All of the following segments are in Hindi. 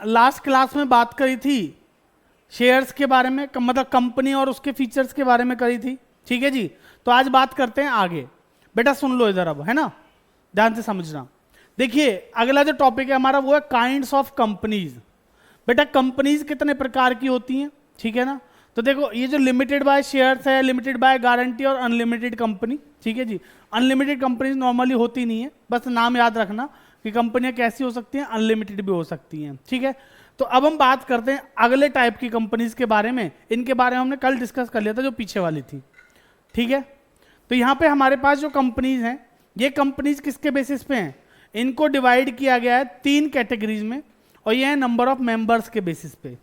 लास्ट क्लास में बात करी थी शेयर्स के बारे में, मतलब कंपनी और उसके फीचर्स के बारे में करी थी, ठीक है जी। तो आज बात करते हैं आगे। बेटा सुन लो इधर अब, है ना, ध्यान से समझना। देखिए अगला जो टॉपिक है हमारा वो है काइंड्स ऑफ कंपनीज। बेटा कंपनीज कितने प्रकार की होती हैं, ठीक है ना। तो देखो ये जो लिमिटेड बाय शेयर्स है, लिमिटेड बाय गारंटी और अनलिमिटेड कंपनी, ठीक है जी। अनलिमिटेड कंपनीज नॉर्मली होती नहीं है, बस नाम याद रखना कि कंपनियां कैसी हो सकती हैं, अनलिमिटेड भी हो सकती हैं, ठीक है। तो अब हम बात करते हैं अगले टाइप की कंपनीज के बारे में। इनके बारे में हमने कल डिस्कस कर लिया था जो पीछे वाली थी, ठीक है। तो यहाँ पे हमारे पास जो कंपनीज हैं, ये कंपनीज किसके बेसिस पे हैं, इनको डिवाइड किया गया है 3 कैटेगरीज में, और ये है नंबर ऑफ मेंबर्स के बेसिस पे।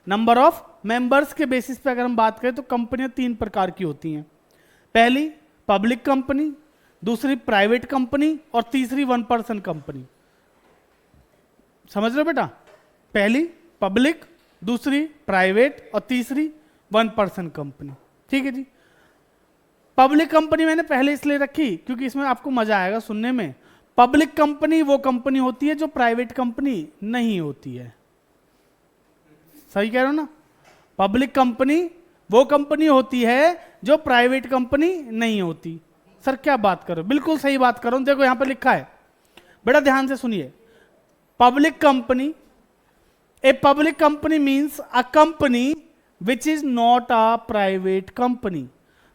नंबर ऑफ मेंबर्स के बेसिस पे अगर हम बात करें तो कंपनियां 3 प्रकार की होती हैं। पहली पब्लिक कंपनी, दूसरी प्राइवेट कंपनी और तीसरी 1 पर्सन कंपनी। समझ रहे हो बेटा, पहली पब्लिक, दूसरी प्राइवेट और तीसरी 1 पर्सन कंपनी, ठीक है जी। पब्लिक कंपनी मैंने पहले इसलिए रखी क्योंकि इसमें आपको मजा आएगा सुनने में। पब्लिक कंपनी वो कंपनी होती है जो प्राइवेट कंपनी नहीं होती है। सही कह रहे हो ना, पब्लिक कंपनी वो कंपनी होती है जो प्राइवेट कंपनी नहीं होती। सर क्या बात करो, बिल्कुल सही बात करो। देखो यहां पर लिखा है, बेटा ध्यान से सुनिए। Public company, a public company means a company which is not a private company.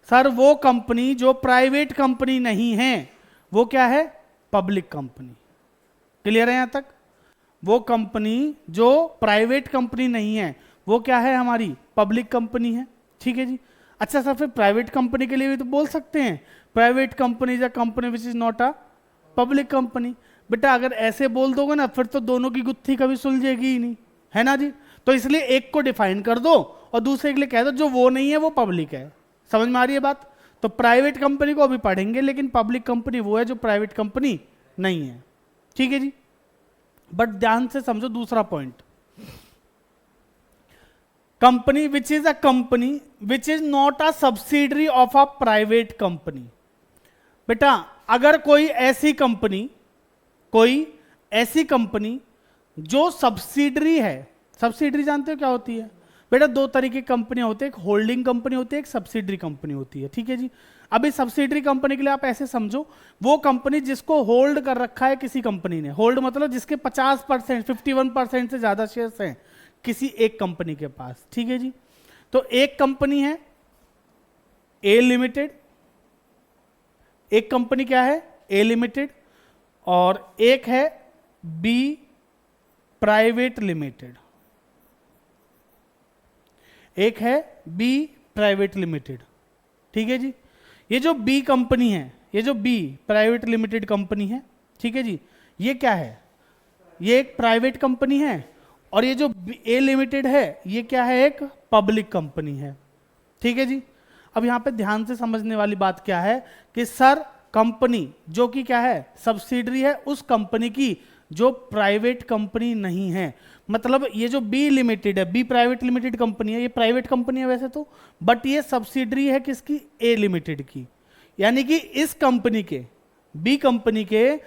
Sir वो कंपनी जो प्राइवेट कंपनी नहीं है वो क्या है, पब्लिक कंपनी। क्लियर है यहां तक। वो कंपनी जो प्राइवेट कंपनी नहीं है वो क्या है, हमारी पब्लिक कंपनी है, ठीक है जी। अच्छा सर फिर प्राइवेट कंपनी के लिए भी तो बोल सकते हैं, private company is a company which is not a public company. बेटा अगर ऐसे बोल दोगे ना फिर तो दोनों की गुत्थी कभी सुलझेगी ही नहीं, है ना जी। तो इसलिए एक को डिफाइन कर दो और दूसरे के लिए कह दो जो वो नहीं है वो पब्लिक है। समझ में आ रही है बात। तो प्राइवेट कंपनी को अभी पढ़ेंगे, लेकिन पब्लिक कंपनी वो है जो प्राइवेट कंपनी नहीं है, ठीक है जी। बट ध्यान से समझो दूसरा point, company which is a company which is not a subsidiary of a private company. बेटा अगर कोई ऐसी कंपनी जो सब्सिडरी है, सब्सिडरी जानते हो क्या होती है बेटा, 2 तरीके की कंपनियां होती है, एक होल्डिंग कंपनी होती है, एक सब्सिडरी कंपनी होती है, ठीक है जी। अभी सब्सिडरी कंपनी के लिए आप ऐसे समझो, वो कंपनी जिसको होल्ड कर रखा है किसी कंपनी ने, होल्ड मतलब जिसके 50%, 51% से ज्यादा शेयर्स हैं किसी एक कंपनी के पास, ठीक है जी। तो एक कंपनी है ए लिमिटेड, एक कंपनी क्या है ए लिमिटेड, और एक है बी प्राइवेट लिमिटेड, एक है बी प्राइवेट लिमिटेड, ठीक है जी। ये जो बी कंपनी है, ये जो बी प्राइवेट लिमिटेड कंपनी है, ठीक है जी, ये क्या है, ये एक प्राइवेट कंपनी है, और ये जो ए लिमिटेड है ये क्या है, एक पब्लिक कंपनी है, ठीक है जी। अब यहां पे ध्यान से समझने वाली बात क्या है कि सर कंपनी जो कि क्या है, सब्सिडरी है उस कंपनी की जो प्राइवेट कंपनी नहीं है। मतलब ये जो बी लिमिटेड है, बी प्राइवेट लिमिटेड कंपनी है, ये प्राइवेट कंपनी है वैसे तो, बट ये सब्सिडरी है किसकी, ए लिमिटेड की। यानी कि इस कंपनी के, बी कंपनी के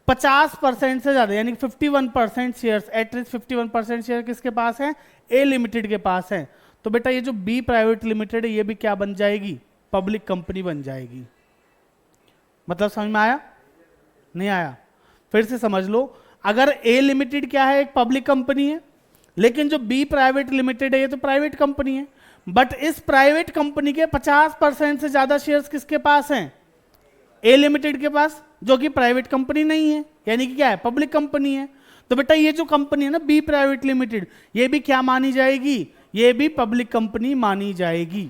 50% से ज्यादा यानी 51% शेयर्स, एटलीस्ट 51% शेयर किसके पास है, ए लिमिटेड के पास है। तो बेटा ये जो बी प्राइवेट लिमिटेड है ये भी क्या बन जाएगी, पब्लिक कंपनी बन जाएगी। मतलब समझ में आया, नहीं आया, फिर से समझ लो। अगर ए लिमिटेड क्या है, एक पब्लिक कंपनी है, लेकिन जो बी प्राइवेट लिमिटेड है ये तो प्राइवेट कंपनी है, बट इस प्राइवेट कंपनी के 50% से ज्यादा शेयर्स किसके पास हैं, ए लिमिटेड के पास, जो कि प्राइवेट कंपनी नहीं है, यानी कि क्या है, पब्लिक कंपनी है। तो बेटा ये जो कंपनी है ना बी प्राइवेट लिमिटेड, ये भी क्या मानी जाएगी, ये भी पब्लिक कंपनी मानी जाएगी।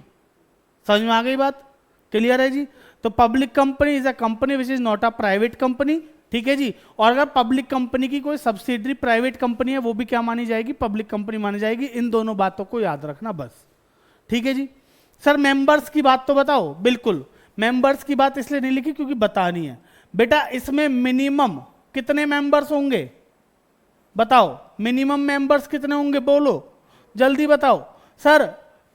समझ में आ गई बात, क्लियर है जी। तो public company is a company which is not a private company, ठीक है जी। और अगर पब्लिक कंपनी की कोई सब्सिडरी प्राइवेट कंपनी है वो भी क्या मानी जाएगी, पब्लिक कंपनी मानी जाएगी। इन दोनों बातों को याद रखना बस, ठीक है जी। सर मेंबर्स की बात तो बताओ, बिल्कुल मेंबर्स की बात इसलिए नहीं लिखी क्योंकि बतानी है। बेटा इसमें मिनिमम कितने मेंबर्स होंगे बताओ, मिनिमम मेंबर्स कितने होंगे बोलो जल्दी बताओ। सर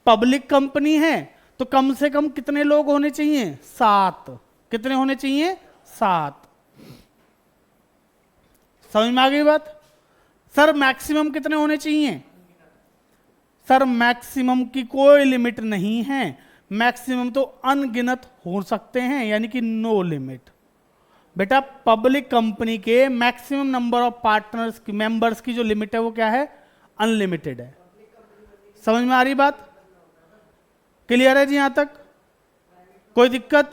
पब्लिक कंपनी है तो कम से कम कितने लोग होने चाहिए, 7। कितने होने चाहिए, 7। समझ में आ गई बात। सर मैक्सिमम कितने होने चाहिए? सर मैक्सिमम की कोई लिमिट नहीं है, मैक्सिमम तो अनगिनत हो सकते हैं, यानी कि नो लिमिट। बेटा पब्लिक कंपनी के मैक्सिमम नंबर ऑफ पार्टनर्स की, मेंबर्स की जो लिमिट है वो क्या है? अनलिमिटेड है। समझ में आ रही बात? क्लियर है जी? यहां तक कोई दिक्कत?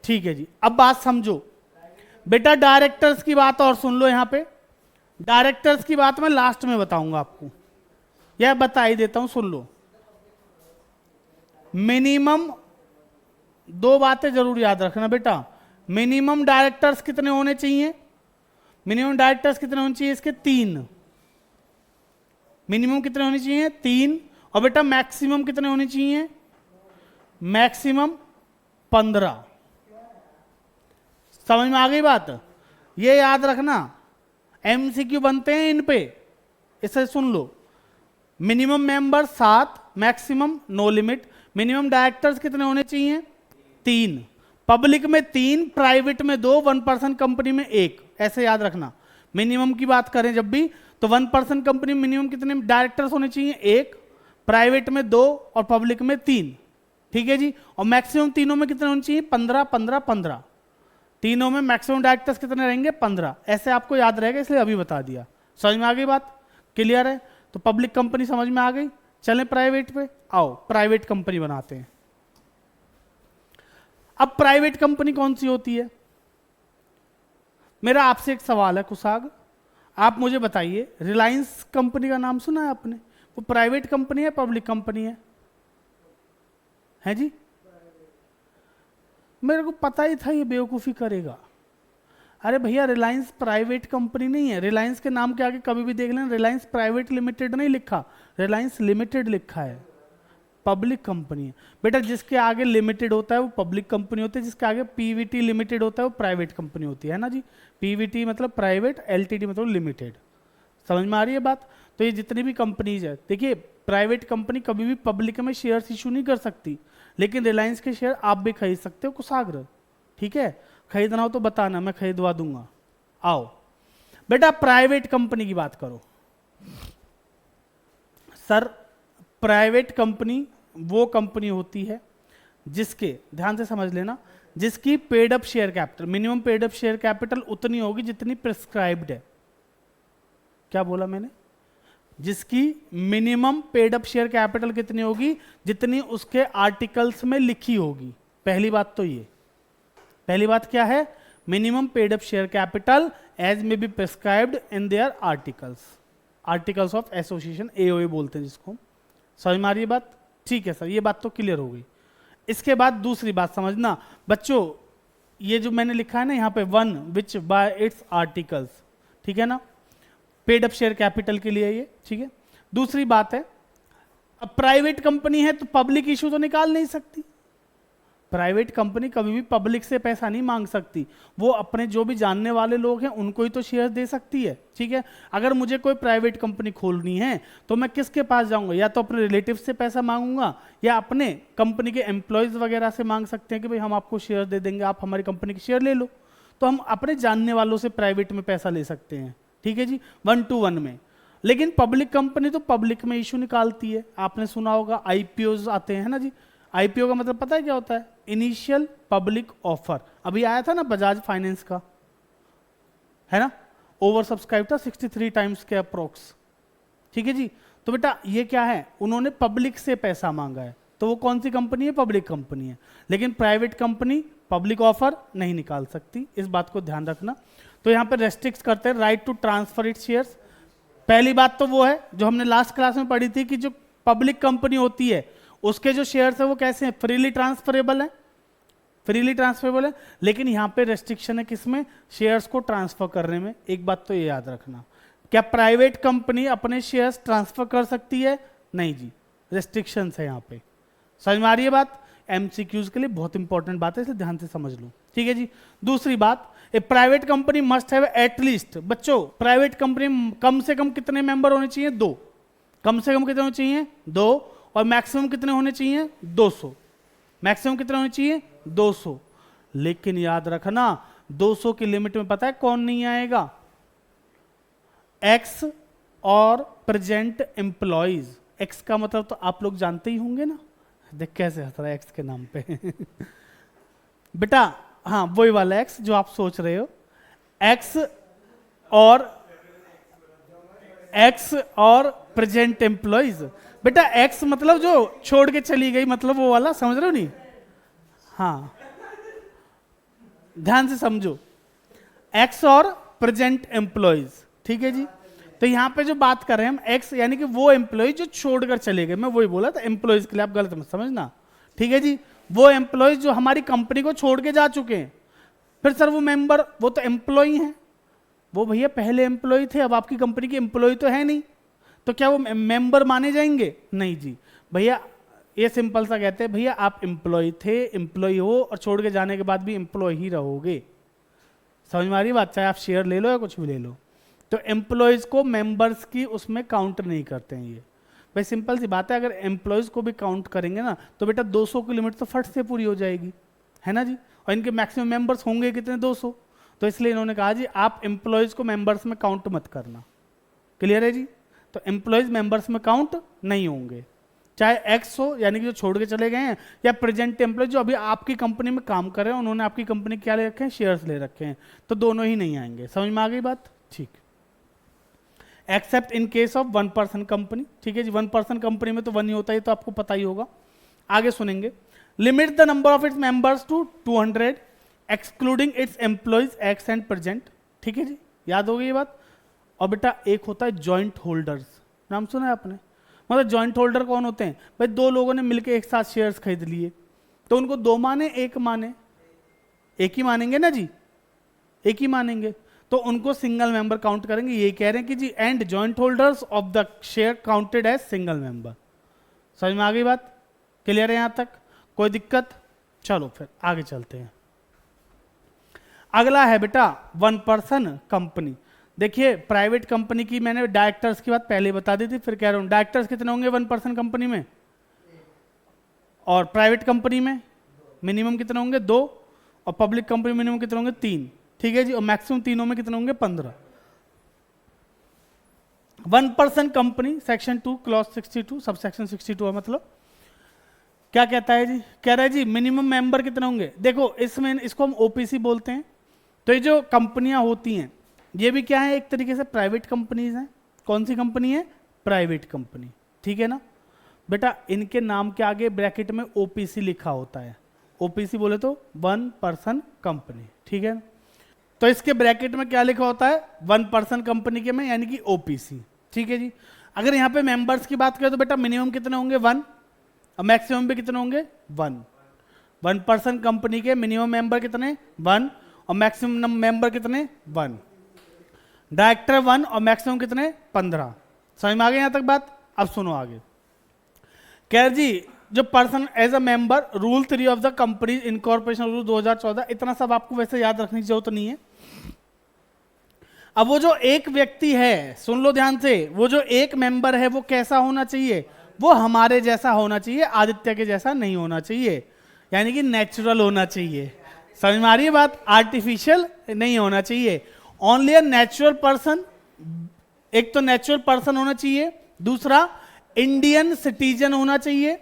ठीक है जी। अब बात समझो बेटा, डायरेक्टर्स की बात और सुन लो। यहां पे डायरेक्टर्स की बात मैं लास्ट में बताऊंगा आपको, यह बता ही देता हूं, सुन लो। मिनिमम दो बातें जरूर याद रखना बेटा। मिनिमम डायरेक्टर्स कितने होने चाहिए? मिनिमम डायरेक्टर्स कितने होने चाहिए इसके? 3। मिनिमम कितने होने चाहिए? 3। और बेटा मैक्सिमम कितने होने चाहिए? मैक्सिमम 15। समझ में आ गई बात? ये याद रखना, एमसीक्यू बनते हैं इन पे, इसे सुन लो। Minimum member 7, maximum no limit. Minimum directors कितने होने चाहिए? 3। पब्लिक में 3, प्राइवेट में 2, 1% कंपनी में 1, ऐसे याद रखना। मिनिमम की बात करें जब भी, तो 1% कंपनी में मिनिमम कितने डायरेक्टर्स होने चाहिए? 1, प्राइवेट में 2 और पब्लिक में 3। ठीक है जी। और मैक्सिमम तीनों में कितने होने चाहिए? 15, 15, 15। तीनों में मैक्सिमम डायरेक्टर्स कितने रहेंगे? 15। ऐसे आपको याद रहेगा, इसलिए अभी बता दिया। समझ में आ गई बात? क्लियर है? तो पब्लिक कंपनी समझ में आ गई। चलें प्राइवेट पे, आओ प्राइवेट कंपनी बनाते हैं। अब प्राइवेट कंपनी कौन सी होती है? मेरा आपसे एक सवाल है कुशाग, आप मुझे बताइए, रिलायंस कंपनी का नाम सुना है आपने? वो प्राइवेट कंपनी है पब्लिक कंपनी है जी? मेरे को पता ही था ये बेवकूफ़ी करेगा। अरे भैया रिलायंस प्राइवेट कंपनी नहीं है। रिलायंस के नाम के आगे कभी भी देख लेना, रिलायंस प्राइवेट लिमिटेड नहीं लिखा, रिलायंस लिमिटेड लिखा है। पब्लिक कंपनी है बेटा। जिसके आगे लिमिटेड होता है वो पब्लिक कंपनी होती है, जिसके आगे पीवीटी लिमिटेड होता है वो प्राइवेट कंपनी होती है ना जी। पीवीटी मतलब प्राइवेट, एलटीडी मतलब लिमिटेड। समझ में आ रही है बात? तो ये जितनी भी कंपनीज है, देखिए प्राइवेट कंपनी कभी भी पब्लिक में शेयर्स इशू नहीं कर सकती, लेकिन रिलायंस के शेयर आप भी खरीद सकते हो कुशाग्र। ठीक है, खरीदना हो तो बताना, मैं खरीदवा दूंगा। आओ बेटा प्राइवेट कंपनी की बात करो। सर प्राइवेट कंपनी वो कंपनी होती है जिसके, ध्यान से समझ लेना, जिसकी paid up share capital, minimum paid up share capital उतनी होगी जितनी प्रिस्क्राइब्ड है। क्या बोला मैंने? जिसकी minimum paid up share capital कितनी होगी? जितनी उसके आर्टिकल्स में लिखी होगी। पहली बात तो ये, पहली बात क्या है? Minimum paid up share capital as may be prescribed in their articles, articles of association, AOA बोलते हैं जिसको। समझ में आ रही है बात? ठीक है सर, ये बात तो क्लियर हो गई। इसके बाद दूसरी बात समझना बच्चों, ये जो मैंने लिखा है ना यहाँ पे, 1 विच बाय इट्स आर्टिकल्स, ठीक है ना, पेड अप शेयर कैपिटल के लिए ये, ठीक है। दूसरी बात है, अब प्राइवेट कंपनी है तो पब्लिक इशू तो निकाल नहीं सकती। प्राइवेट कंपनी कभी भी पब्लिक से पैसा नहीं मांग सकती, वो अपने जो भी जानने वाले लोग हैं उनको ही तो शेयर दे सकती है। ठीक है, अगर मुझे कोई प्राइवेट कंपनी खोलनी है तो मैं किसके पास जाऊंगा? या तो अपने रिलेटिव से पैसा मांगूंगा, या अपने कंपनी के एम्प्लॉयज वगैरह से मांग सकते हैं कि भाई हम आपको शेयर दे देंगे, आप हमारी कंपनी के शेयर ले लो। तो हम अपने जानने वालों से प्राइवेट में पैसा ले सकते हैं। ठीक है जी, 1 to 1 में। लेकिन पब्लिक कंपनी तो पब्लिक में इशू निकालती है। आपने सुना होगा आईपीओज आते हैं ना जी। आईपीओ का मतलब पता है क्या होता है? Initial public offer. अभी आया था ना बजाज फाइनेंस का, है ना, ओवर सब्सक्राइब था 63 टाइम्स के अप्रोक्स। ठीक है जी, तो बेटा ये क्या है? उन्होंने पब्लिक से पैसा मांगा है, तो वो कौन सी कंपनी है? पब्लिक कंपनी है। लेकिन प्राइवेट कंपनी पब्लिक ऑफर नहीं निकाल सकती, इस बात को ध्यान रखना। तो यहाँ पे रेस्ट्रिक्ट करते हैं right to transfer its shares. पहली बात तो वो है जो हमने लास्ट क्लास में पढ़ी थी कि जो पब्लिक कंपनी होती है उसके जो शेयर्स है वो कैसे हैं? फ्रीली ट्रांसफरेबल है, फ्रीली ट्रांसफरेबल है। लेकिन यहाँ पे रेस्ट्रिक्शन है किसमें? शेयर्स को ट्रांसफर करने में। एक बात तो ये याद रखना, क्या प्राइवेट कंपनी अपने शेयर्स ट्रांसफर कर सकती है? नहीं जी, रेस्ट्रिक्शन है यहाँ पे। समझ में आ रही है बात? एमसीक्यूज के लिए बहुत इंपॉर्टेंट बात है, इसलिए ध्यान से समझ लो। ठीक है जी। दूसरी बात, a private company must have at least, बच्चों प्राइवेट कंपनी कम से कम कितने मेंबर होने चाहिए? 2। कम से कम कितने होने चाहिए? 2। और मैक्सिमम कितने होने चाहिए? 200। मैक्सिमम कितने होने चाहिए? 200। लेकिन याद रखना 200 की लिमिट में पता है कौन नहीं आएगा? एक्स और प्रेजेंट एम्प्लॉयज। एक्स का मतलब तो आप लोग जानते ही होंगे ना, देख कैसे हंस रहा है एक्स के नाम पे बेटा हाँ वही वाला एक्स जो आप सोच रहे हो, एक्स और प्रेजेंट एम्प्लॉयज। बेटा एक्स मतलब जो छोड़ के चली गई, मतलब वो वाला, समझ रहे हो नहीं? हाँ ध्यान से समझो, एक्स और प्रेजेंट एम्प्लॉयज, ठीक है जी। तो यहां पे जो बात कर रहे हैं हम एक्स यानी कि वो एम्प्लॉय जो छोड़कर चले गए, मैं वही बोला था एम्प्लॉयज के लिए, आप गलत मत समझना, ठीक है जी। वो एम्प्लॉयज जो हमारी कंपनी को छोड़ के जा चुके हैं। फिर सर वो मेंबर, वो तो एम्प्लॉय हैं, वो भैया पहले एम्प्लॉय थे, अब आपकी कंपनी के एम्प्लॉय तो है नहीं, तो क्या वो मेंबर माने जाएंगे? नहीं जी भैया, ये सिंपल सा कहते हैं भैया आप एम्प्लॉय थे, एम्प्लॉय हो और छोड़ के जाने के बाद भी एम्प्लॉय ही रहोगे। समझ में आ रही बात? चाहे आप शेयर ले लो या कुछ भी ले लो, तो एम्प्लॉयज को मेंबर्स की उसमें काउंट नहीं करते हैं ये। भाई सिंपल सी बात है, अगर एम्प्लॉयज को भी काउंट करेंगे ना तो बेटा 200 की लिमिट तो फट से पूरी हो जाएगी, है ना जी। और इनके मैक्सिमम मेंबर्स होंगे कितने? 200। तो इसलिए इन्होंने कहा जी आप एम्प्लॉयज को मेंबर्स में काउंट मत करना। क्लियर है जी? तो एम्प्लॉयज मेंबर्स में काउंट नहीं होंगे, चाहे एक्स हो यानी कि जो छोड़ के चले गए हैं, या प्रेजेंट एम्प्लॉय जो अभी आपकी कंपनी में काम कर रहे हैं, उन्होंने आपकी कंपनी क्या ले रखे हैं? शेयर्स ले रखे हैं, तो दोनों ही नहीं आएंगे। समझ में आ गई बात? ठीक। Accept in case of 1 person company, ठीक है जी। 1 पर्सन कंपनी में तो 1 ही होता है, तो आपको पता ही होगा, आगे सुनेंगे। Limit the number of its members to 200 excluding its employees ex and present, ठीक है जी, याद हो गई ये बात। और बेटा एक होता है जॉइंट होल्डर्स, नाम सुना है आपने? मतलब जॉइंट होल्डर कौन होते हैं? भाई दो लोगों ने मिलकर एक साथ शेयर्स खरीद लिए, तो उनको 2 माने, 1 माने? एक ही मानेंगे ना जी, एक ही मानेंगे, तो उनको सिंगल मेंबर काउंट करेंगे। ये कह रहे हैं कि जी and joint holders of the share counted as single member. समझ में आ गई बात? क्लियर है यहां तक? कोई दिक्कत? चलो फिर आगे चलते हैं। अगला है बेटा 1 पर्सन कंपनी। देखिए प्राइवेट कंपनी की मैंने डायरेक्टर्स की बात पहले बता दी थी, फिर कह रहा हूं डायरेक्टर्स कितने होंगे 1 पर्सन कंपनी में, और प्राइवेट कंपनी में मिनिमम कितने होंगे? 2, और पब्लिक कंपनी मिनिमम कितने होंगे? 3, ठीक है जी। और मैक्सिमम तीनों में कितने होंगे? 15। 1 person company section 2 clause 62 sub section 62 है, मतलब क्या कहता है जी? कह रहा है जी मिनिमम मेंबर कितने होंगे। देखो इसमें इसको हम ओपीसी बोलते हैं। तो ये जो कंपनियां होती हैं ये भी क्या है? एक तरीके से प्राइवेट कंपनीज हैं। कौन सी कंपनी है? प्राइवेट कंपनी, ठीक है ना बेटा। इनके नाम के आगे ब्रैकेट में ओपीसी लिखा होता है। ओपीसी बोले तो 1 पर्सन कंपनी, ठीक है। तो इसके ब्रैकेट में क्या लिखा होता है? 1 पर्सन कंपनी के में, यानी कि ओपीसी, ठीक है जी। अगर यहाँ पे मेंबर्स की बात करें तो बेटा मिनिमम कितने होंगे? 1, और मैक्सिमम भी कितने होंगे? 1। 1 पर्सन कंपनी के मिनिमम मेंबर कितने? 1, और मैक्सिमम मेंबर कितने? 1। डायरेक्टर 1 और मैक्सिमम कितने? 15। समझ में आ गई यहां तक बात? अब सुनो आगे। कह जी जो person as a member, rule 3 of the company incorporation rule 2014, इतना सब आपको वैसे याद रखने की जरूरत नहीं है। अब वो जो एक व्यक्ति है, सुन लो ध्यान से, वो जो एक मेंबर है वो कैसा होना चाहिए? वो हमारे जैसा होना चाहिए, आदित्य के जैसा नहीं होना चाहिए, यानी कि नेचुरल होना चाहिए। समझ में आ रही है बात? आर्टिफिशियल नहीं होना चाहिए। ओनली अ नेचुरल पर्सन, एक तो नेचुरल पर्सन होना चाहिए, दूसरा इंडियन सिटीजन होना चाहिए,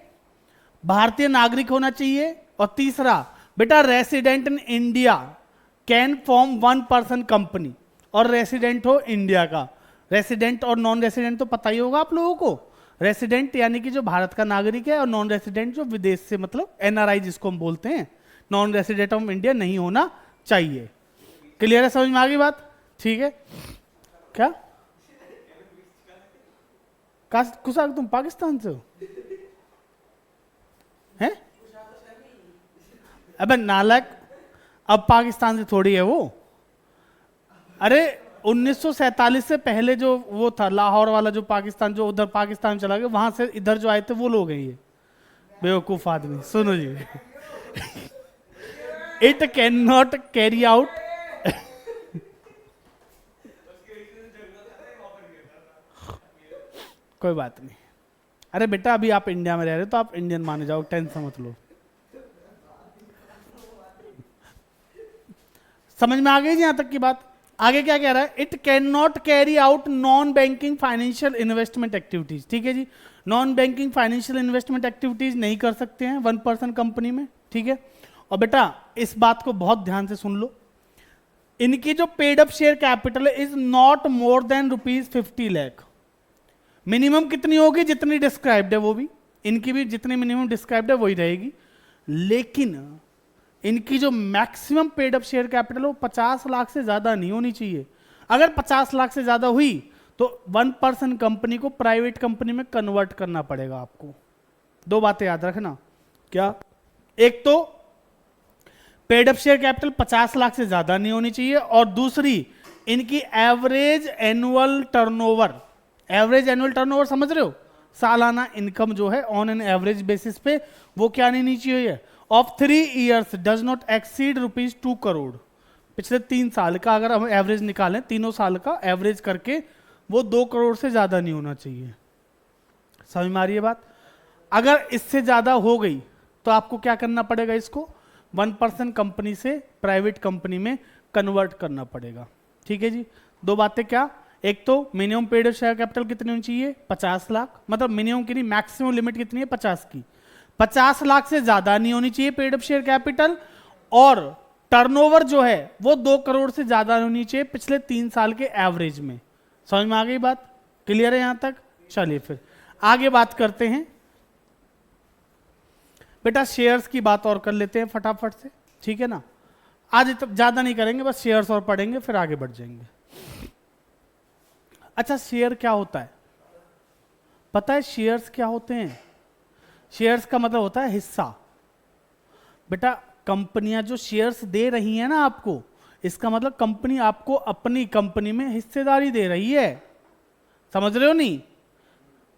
भारतीय नागरिक होना चाहिए, और तीसरा बेटा resident in India can form 1 person company, और रेसिडेंट हो इंडिया का। रेसिडेंट और नॉन रेसिडेंट तो पता ही होगा आप लोगों को। रेसिडेंट यानी कि जो भारत का नागरिक है, और नॉन रेसिडेंट जो विदेश से, मतलब एनआरआई जिसको हम बोलते हैं। नॉन रेसिडेंट ऑफ इंडिया नहीं होना चाहिए। क्लियर है? समझ में आ गई बात? ठीक है। क्या कुशाक तुम पाकिस्तान से हो? हैं? अबे नालायक, अब पाकिस्तान से थोड़ी है वो। अरे 1947 से पहले जो वो था लाहौर वाला, जो पाकिस्तान, जो उधर पाकिस्तान चला गया, वहां से इधर जो आए थे वो लोग हैं ये बेवकूफ आदमी। सुनो जी it can not carry out कोई बात नहीं। अरे बेटा अभी आप इंडिया में रह रहे हो तो आप इंडियन माने जाओ, टेंशन मत लो। समझ में आ गई जी यहां तक की बात? आगे क्या कह रहा है, it can not carry out non banking financial investment activities. ठीक है जी, non banking financial investment activities नहीं कर सकते हैं 1% कंपनी में। ठीक है, और बेटा इस बात को बहुत ध्यान से सुन लो, इनकी जो paid up share capital is not more than ₹50 lakh. Minimum कितनी होगी, जितनी डिस्क्राइब्ड है वो भी, इनकी भी जितनी मिनिमम डिस्क्राइब्ड है वही रहेगी, लेकिन इनकी जो maximum paid up share capital वो 50 लाख से ज्यादा नहीं होनी चाहिए। अगर 50 लाख से ज्यादा हुई तो 1% कंपनी को प्राइवेट कंपनी में कन्वर्ट करना पड़ेगा आपको। दो बातें याद रखना, क्या, एक तो paid up share capital 50 lakh से ज्यादा नहीं होनी चाहिए, और दूसरी इनकी average annual turnover, average annual turnover समझ रहे हो, सालाना इनकम जो है ऑन एन एवरेज बेसिस पे वो क्या नहीं चाहिए, of 3 years does not exceed ₹2 crore. पिछले 3 साल का अगर हम एवरेज निकालें, तीनों साल का एवरेज करके, वो 2 करोड़ से ज्यादा नहीं होना चाहिए। समझ में आ रही है बात? अगर इससे ज्यादा हो गई तो आपको क्या करना पड़ेगा, इसको 1% कंपनी से प्राइवेट कंपनी में कन्वर्ट करना पड़ेगा। ठीक है जी, दो बातें क्या, एक तो minimum paid up share capital कितनी होनी चाहिए, 50 लाख, मतलब मिनिमम की नहीं, मैक्सिमम लिमिट कितनी है, 50 की। 50 लाख से ज्यादा नहीं होनी चाहिए पेड अप शेयर कैपिटल, और टर्नओवर जो है वो 2 करोड़ से ज्यादा होनी चाहिए पिछले 3 साल के एवरेज में। समझ में आ गई बात, क्लियर है यहां तक? चलिए फिर आगे बात करते हैं। बेटा शेयर्स की बात और कर लेते हैं फटाफट से, ठीक है ना, आज तो ज्यादा नहीं करेंगे, बस शेयर्स और पढ़ेंगे फिर आगे बढ़ जाएंगे। अच्छा, शेयर क्या होता है, पता है शेयर्स क्या होते हैं? शेयर्स का मतलब होता है हिस्सा। बेटा कंपनियां जो शेयर्स दे रही हैं ना आपको, इसका मतलब कंपनी आपको अपनी कंपनी में हिस्सेदारी दे रही है। समझ रहे हो नहीं?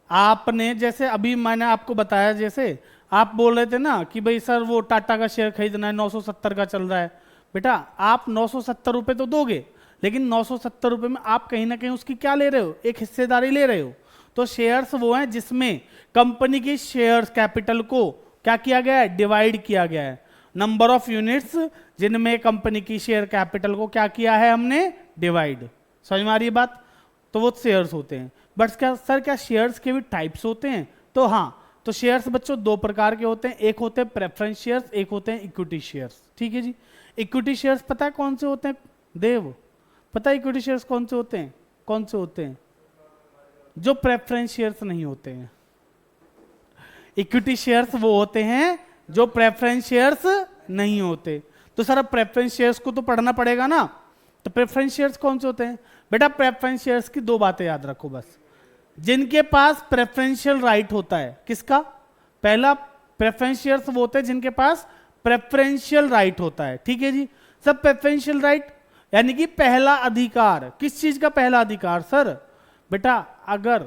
आपने जैसे अभी मैंने आपको बताया, जैसे आप बोल रहे थे ना कि भाई सर वो टाटा का शेयर खरीदना है, 970 का चल रहा है। बेटा आप 970 रुपए तो दोगे, लेकिन 970 रुपए में आप कहीं ना कहीं उसकी क्या ले रहे हो, एक हिस्सेदारी ले रहे हो। तो शेयर्स वो हैं जिसमें कंपनी की शेयर्स कैपिटल को क्या किया गया है, डिवाइड किया गया है। नंबर ऑफ यूनिट्स जिनमें कंपनी की शेयर कैपिटल को क्या किया है हमने, डिवाइड। समझ में आ रही है बात? तो वो शेयर्स होते हैं। बट क्या सर, क्या शेयर्स के भी टाइप्स होते हैं? तो हाँ, तो शेयर्स बच्चों 2 प्रकार के होते हैं, एक होते हैं प्रेफरेंस शेयर्स, एक होते हैं इक्विटी शेयर्स। ठीक है जी, इक्विटी शेयर्स पता है कौन से होते हैं देव? पता है इक्विटी शेयर्स कौन से होते हैं? कौन से होते हैं? जो प्रेफरेंस शेयर्स नहीं होते हैं। इक्विटी शेयर्स वो होते हैं जो प्रेफरेंस शेयर्स नहीं होते। तो सर अब प्रेफरेंस शेयर्स को तो पढ़ना पड़ेगा ना, तो प्रेफरेंस शेयर्स कौन से होते हैं? बेटा प्रेफरेंस शेयर्स की 2 बातें याद रखो बस। जिनके पास प्रेफरेंशियल राइट होता है, किसका? पहला, प्रेफरेंस शेयर्स वो होते हैं जिनके पास प्रेफरेंशियल राइट होता है। ठीक है जी, सब प्रेफरेंशियल राइट यानी कि पहला अधिकार। किस चीज का पहला अधिकार सर? बेटा अगर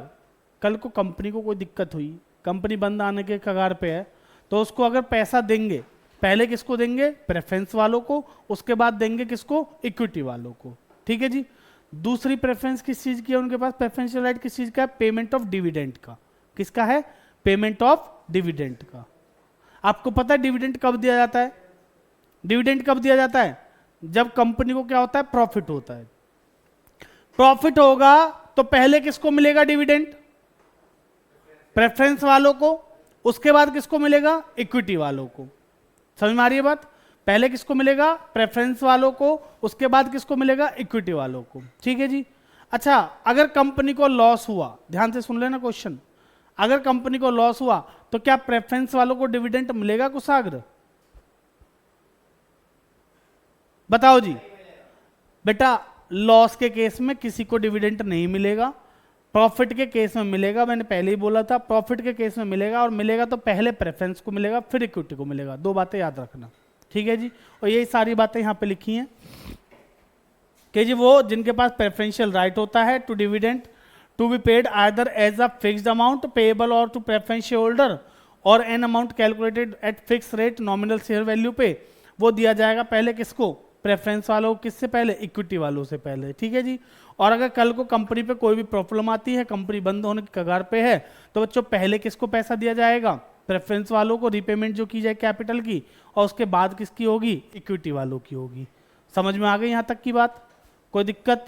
कल को कंपनी को कोई दिक्कत हुई, कंपनी बंद आने के कगार पे है, तो उसको अगर पैसा देंगे, पहले किसको देंगे? प्रेफरेंस वालों को, उसके बाद देंगे किसको? इक्विटी वालों को। ठीक है जी, दूसरी प्रेफरेंस किस चीज की है उनके पास? प्रेफरेंशियल राइट किस चीज का है? पेमेंट ऑफ डिविडेंड का। किसका है? पेमेंट ऑफ डिविडेंड का। आपको पता है डिविडेंड कब दिया जाता है? डिविडेंड कब दिया जाता है? जब कंपनी को क्या होता है? प्रॉफिट होता है। प्रॉफिट होगा तो पहले किसको मिलेगा डिविडेंड? प्रेफरेंस वालों को। उसके बाद किसको मिलेगा? इक्विटी वालों को। समझ में आ रही है बात? पहले किसको मिलेगा? प्रेफरेंस वालों को, उसके बाद किसको मिलेगा? इक्विटी वालों को। ठीक है जी। अच्छा, अगर कंपनी को लॉस हुआ, ध्यान से सुन लेना क्वेश्चन, अगर कंपनी को लॉस हुआ तो क्या प्रेफरेंस वालों को डिविडेंड मिलेगा कुशाग्र? बताओ जी। बेटा लॉस के केस में किसी को डिविडेंड नहीं मिलेगा, प्रॉफिट के केस में मिलेगा। मैंने पहले ही बोला था, प्रॉफिट के केस में मिलेगा, और मिलेगा तो पहले प्रेफरेंस को मिलेगा फिर इक्विटी को मिलेगा। 2 बातें याद रखना। ठीक है जी, और यही सारी बातें यहां पे लिखी हैं कि जी वो जिनके पास प्रेफरेंशियल राइट होता है to dividend to be paid either as a fixed amount payable और टू प्रेफरेंस शेयर होल्डर और an amount calculated at fix rate nominal share value पे, वो दिया जाएगा पहले किसको? प्रेफरेंस वालों को। किससे पहले? इक्विटी वालों से पहले। ठीक है जी। और अगर कल को कंपनी पे कोई भी प्रॉब्लम आती है, कंपनी बंद होने की कगार पे है, तो बच्चों पहले किसको पैसा दिया जाएगा? प्रेफरेंस वालों को, रीपेमेंट जो की जाए कैपिटल की, और उसके बाद किसकी होगी? इक्विटी वालों की होगी। समझ में आ गई यहां तक की बात? कोई दिक्कत?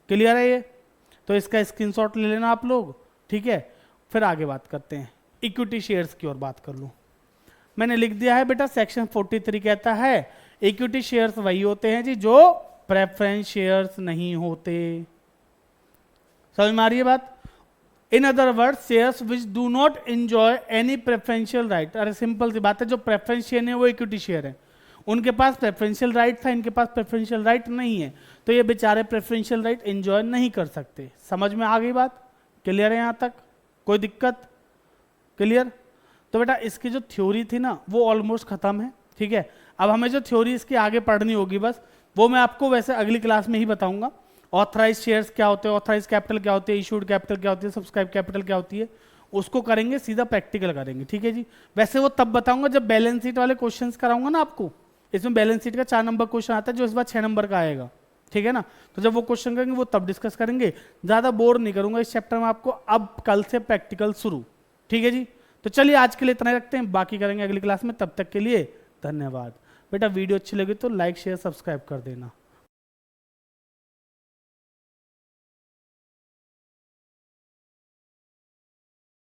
क्लियर है ये? तो इसका स्क्रीनशॉट ले लेना आप लोग, ठीक है। फिर आगे बात करते हैं, इक्विटी शेयर्स की ओर बात कर लूँ। मैंने लिख दिया है बेटा, सेक्शन 43 कहता है इक्विटी शेयर्स वही होते हैं जी जो प्रेफरेंस शेयर्स नहीं होते। समझ में आ रही है बात? In other word, shares which do not enjoy any preferential right. अरे सिंपल सी बात है, जो प्रेफरेंस शेयर है वो इक्विटी शेयर है, उनके पास प्रेफरेंशियल राइट था, इनके पास प्रेफरेंशियल राइट नहीं है, तो ये बेचारे प्रेफरेंशियल राइट एंजॉय नहीं कर सकते। समझ में आ गई बात? क्लियर है यहाँ तक? कोई दिक्कत? क्लियर? तो बेटा इसकी जो थ्योरी थी ना वो ऑलमोस्ट खत्म है, ठीक है। अब हमें जो थ्योरी इसकी आगे पढ़नी होगी बस, वो मैं आपको वैसे अगली क्लास में ही बताऊंगा। ऑथराइज शेयर्स क्या होते हैं, ऑथराइज कैपिटल क्या होती है, इशूड कैपिटल क्या होती है, सब्सक्राइब कैपिटल क्या होती है, उसको करेंगे, सीधा प्रैक्टिकल करेंगे, ठीक है जी। वैसे वो तब बताऊंगा जब बैलेंस शीट वाले क्वेश्चंस कराऊंगा ना आपको। इसमें बैलेंस शीट का 4 नंबर क्वेश्चन आता है जो इस बार 6 नंबर का आएगा, ठीक है ना। तो जब वो क्वेश्चन करेंगे वो तब डिस्कस करेंगे, ज्यादा बोर नहीं करूंगा इस चैप्टर में आपको। अब कल से प्रैक्टिकल शुरू, ठीक है जी। तो चलिए आज के लिए इतना ही रखते हैं, बाकी करेंगे अगली क्लास में। तब तक के लिए धन्यवाद। बेटा वीडियो अच्छी लगी तो लाइक शेयर सब्सक्राइब कर देना।